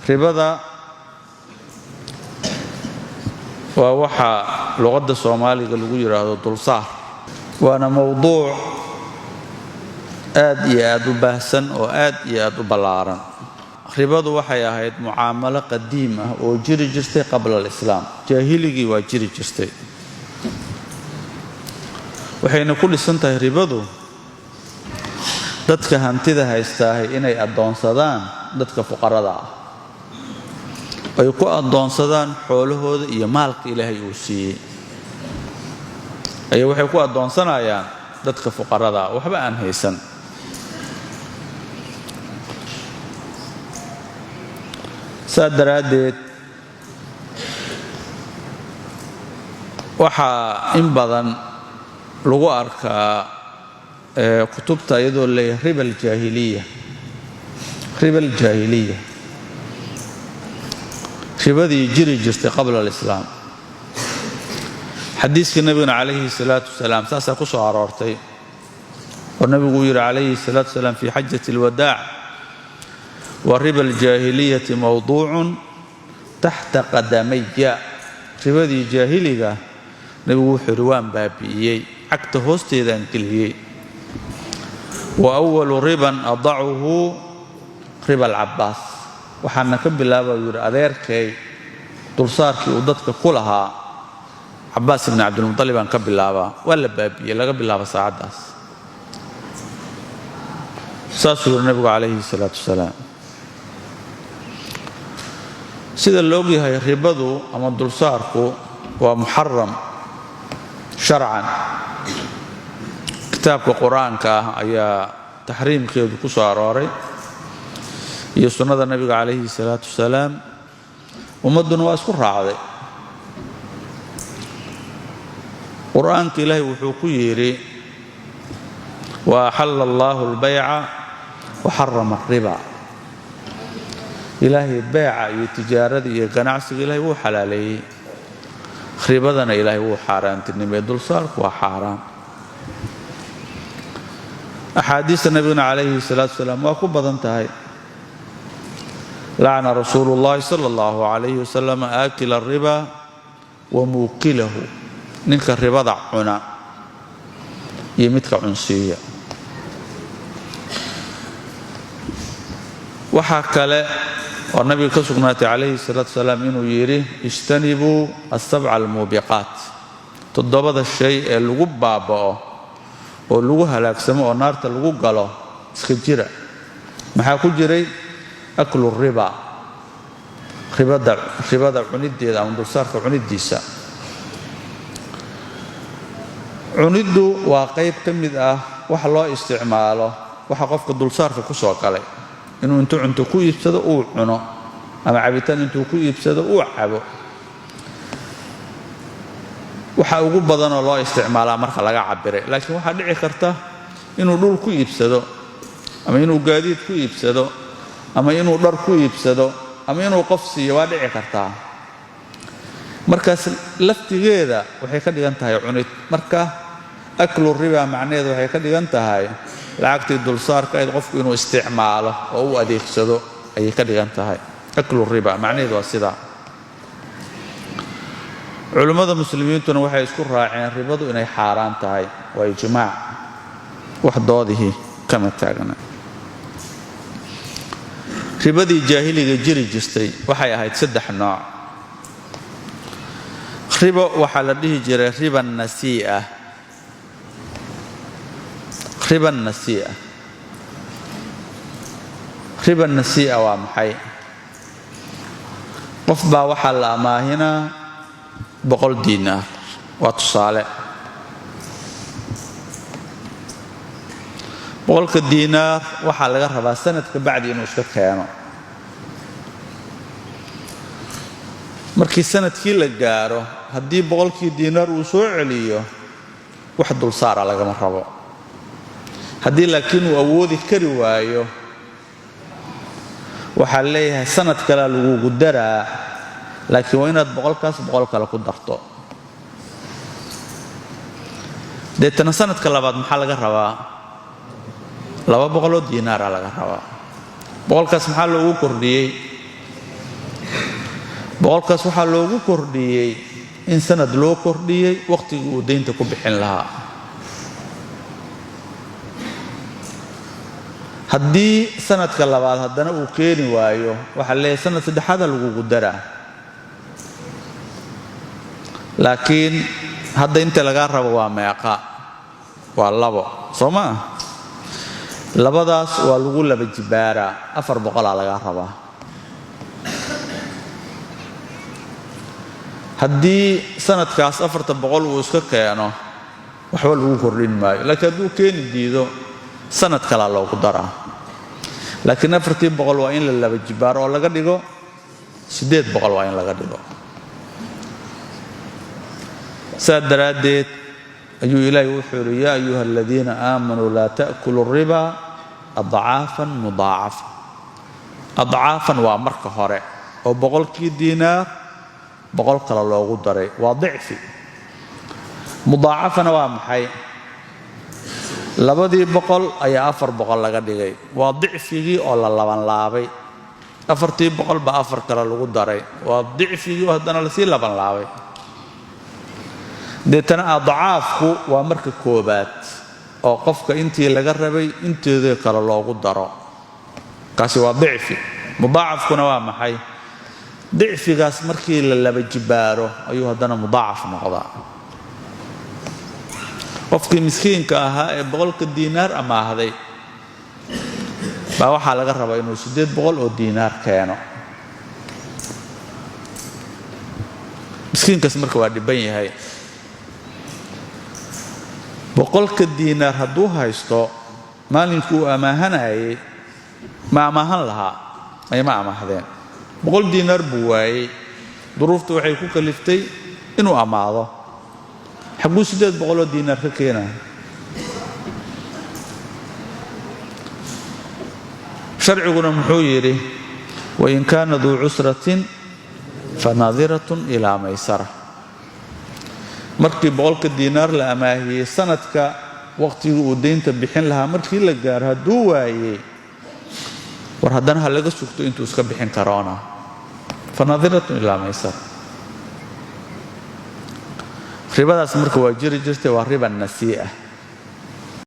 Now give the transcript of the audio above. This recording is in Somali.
ribada waa waxa luqadda Soomaaliga lagu yiraahdo dulsaar waana mowduuc aad iyo aad u baahsan oo aad iyo aad u ballaaran ribadu waxay ahayd mucaamalo qadiim ah oo jiri jirtay qabla al-islaam jaahiligii waa jiri jirtay waxayna ku dhisan tahay ribadu dadka hantida haystaa inay adoonsadaan dadka fuqarada ah ay ku adoonsadaan xoolahooda iyo maalka Ilaahay uu siiyay ay waxay ku adoonsanayaan dadka fuqarada ah waxba aan haysan sadaraadeed waxa in badan lagu arkaa kutubta iyadoo leeyahay riba al-jaahiliya ribadii jiri jirtay qabla al-islaam xadiiska nabigana calayhi salaatu wasalaam saasa ku soo aroortay oo nabigu yiri calayhi salaatu wasalaam fi hajjati al-wadaa' wa riba al-jaahiliyati mawduu'un tahta qadamayya ribadii jaahiliga nabigu wuxuu riwaan baabi'iyay cagta hoosteeda geliyay wa awwalu riban ad'uhu riba al-abbaas waxaana ka bilaabay yiri adeerkay dulsaarkii uu dadka ku lahaa Abbaas ibn Abdul Muttalib aan ka bilaaba wala baabiye laga bilaabo saacadaas saasuu nabigu calayhi salaatu wasalaam sida loo yahay ribadu ama dulsaarku waa muharram sharcan kitaabka quraanka ayaa tahriimkeedu ku soo arooray iyo sunnada nabiga calayhi salaatu wasalaam ummaduna waa isku raacday quraanka ilaahay wuxuu ku yiri wa halallahu al-bay'a wa harrama ar-riba ilaahay bay'a iyo tijaarada iyo ganacsiga ilaahay wuu xalaaleeyay ribadana ilaahay wuu xaaraantinimay dulsaarku waa xaaraan axaadiista nabigana calayhi salaatu wasalaam waa ku badan tahay لعن رسول الله صلى الله عليه وسلم آكل الربا وموكله نك الربا ضعنا يمتك عنسية وحكى والنبي كسرنات عليه الصلاة والسلام إنه يريه اجتنبوا السبع الموبقات تضبط الشيء الغبابة واللغة هلاك سماء والنار تلغو قاله سكجرة ما حكوا جري أكل الربا ربا عندي أو دولسارك عنديسا عندو وقيب كمدة وحلا استعماله وحقفك الدولسارك كسوق عليه إنه أنتو كوي يبسد أو عنو أما عبيتان أنتو كوي يبسد أو عبو وحاوقو بدن الله استعماله مرخ لغا عبره لكن waxa dhici karta inuu dhul ku iibsado ama inuu gaadiid ku iibsado ama inuu dhar ku iibsado ama inuu qof siiyo waa dhici kartaa markaas laftigeeda waxay ka dhigan tahay cunid marka aklu riba macnaheedu waxay ka dhigan tahay lacagtii dulsaarka ay qofku inuu isticmaalo oo uu adeegsado ayay ka dhigan tahay aklu riba macnaheedu waa sida culimada muslimiintuna waxay isku raaceen ribadu inay xaaraan tahay waa ijmaac wax doodihi kama taagna ribadii jaahiliga jiri jirtay waxay ahayd saddex nooc riba waxa la dhihi jiray riba nasii'a riba nasii'a waa maxay qof baa waxa la amaahinaa 100 diinaar waa tusaale 100 diinaar waxa laga rabaa sanadka bacdi inuu iska keeno markii sanadkii la gaaro hadii 100 diinaar uu soo celiyo wax dul saara laga rabo hadii laakiin uu awoodi kari waayo waxa leeyahay sanad kale lagu gudaraa laakiin waa inaad 100 kale ku darto deetana sanadka labaad maxaa laga rabaa 200 diinaar laga rabaa 100 maxaa loogu kordhiyay boqolkaas waxaa loogu kordhiyey in sanad loo kordhiyey waqtigii uu deynta ku bixin lahaa. haddii sanadka labaad haddana uu keeni waayo waxaa leeyahay sanad saddexaad lagugu daraa, laakiin hadda inta laga rabo waa meeqa? waa 2 soo ma ah? labadaas waa lagu laba jibaaraa, 400 laga rabaa. haddii sanadkaas 400 uu iska keeno waxba lagu kordhin maayo, laakiin hadduu keeni diido sanad kale loogu daraa. laakiin 400 waa in la laba jibaaro oo laga dhigo 800 waa in laga dhigo. saa daraaddeed ayuu ilaahay wuxuu yidhi yaa ayuha aladiina aamanuu laa ta'kulu riba adcaafan mudaacafa. adcaafan waa marka hore oo 100kii diinaar 100 kale loogu daray, waa dicfi. mudaacafana waa maxay? 200 ayaa 400 laga dhigay, waa dicfigii oo la labanlaabay. 400 baa 4 kale lagu daray, waa dicfigii oo haddana lasii labanlaabay. deetana adcaafku waa marka koobaad oo qofka intii laga rabay inteedii kale loogu daro, kaasi waa dicfi. mudaacafkuna waa maxay? dicfigaas markii la laba jibaaro ayuu haddana mudaacaf noqdaa. qofkii miskiinka ahaa ee 100 diinaar amaahday baa waxaa laga rabaa inuu 800 oo diinaar keeno. miskiinkaas marka waa dhiban yahay. 100 diinaar hadduu haysto maalinkuu amaahanayay ma amaahan lahaa? ma amaahdeen. 100 diinaar buu waayey, duruuftu waxay ku kaliftay inuu amaado. xaguu 800 oo diinaar ka keenaa? sharciguna muxuu yidhi wain kaana duu cusratin fanadiratun ilaa maysara. markii 100 diinaar la amaahiyey sanadka waqtigii uu deynta bixin lahaa markii la gaaro hadduu waayey, war haddana ha laga sugto intuu iska bixin karoona. fanadiratun ilaa maysara. ribadaas marka waa jiri jirtay, waa riba nasii'a.